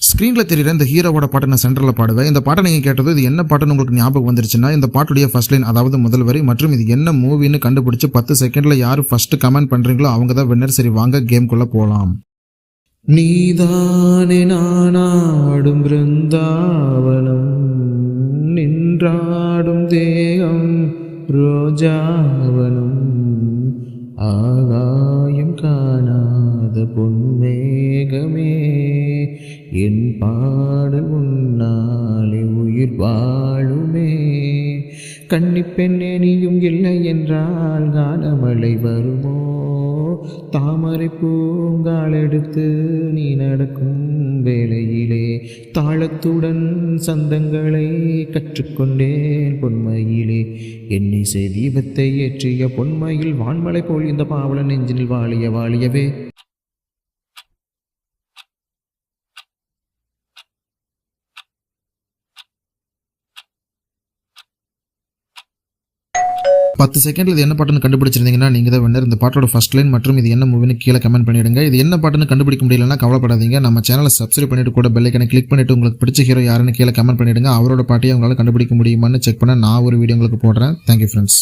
ஸ்க்ரீனில் தெரியுற இந்த ஹீரோவோட பாட்டை நான் சென்டரில் பாடுவேன். இந்த பாட்டை நீங்கள் கேட்டது இது என்ன பாட்டுன்னு உங்களுக்கு ஞாபகம் வந்துருச்சுன்னா இந்த பாட்டுடைய ஃபர்ஸ்ட் லைன், அதாவது முதல் வரி மற்றும் இது என்ன மூவின்னு கண்டுபிடிச்சு 10 செகண்டில் யார் ஃபர்ஸ்ட் கமெண்ட் பண்ணுறீங்களோ அவங்க தான் வின்னர். சரி வாங்க கேம்குள்ளே போகலாம். நீதானே நானாடும் பிருந்தாவனம், நின்றாடும் தேகம் ரோஜாவனம், ஆகாயம் காணாத பொன்மேகமே, என் பாடல் உன்னாலே உயிர் வாழுமே. கன்னிப்பெண்ணே நீயும் இல்லை என்றால் கானமழை வருமோ, தாமரை பூங்கால் எடுத்து நீ நடக்கும் வேளையிலே தாளத்துடன் சந்தங்களை கற்றுக்கொண்டேன் பொன்மையிலே. என்னிசை தீபத்தை ஏற்றிய பொன்மையில் வான்மலை போல் இந்த பாவல நெஞ்சினில் வாழிய வாழியவே. பத்து செகண்டில் இது என்ன பாட்டுன்னு கண்டுபிடிச்சிருந்தீங்கன்னா நீங்கள் தான் வின்னர். இந்த பாட்டோட ஃபர்ஸ்ட் லைன் மற்றும் இது என்ன மூவின்னு கீழே கமெண்ட் பண்ணிவிடுங்க. இது என்ன பாட்டுன்னு கண்டுபிடிக்க முடியலன்னா கவலைப்படாதீங்க. நம்ம சேனலை சப்ஸ்கிரைப் பண்ணிட்டு கூட பெல் ஐக்கனை கிளிக் பண்ணிட்டு உங்களுக்கு பிடிச்ச ஹீரோ யாருன்னு கீழே கமெண்ட் பண்ணிவிடுங்க. அவரோட பாட்டையை உங்களால் கண்டுபிடிக்க முடியுமான்னு செக் பண்ண நான் ஒரு வீடியோ உங்களுக்கு போடுறேன். Thank you friends.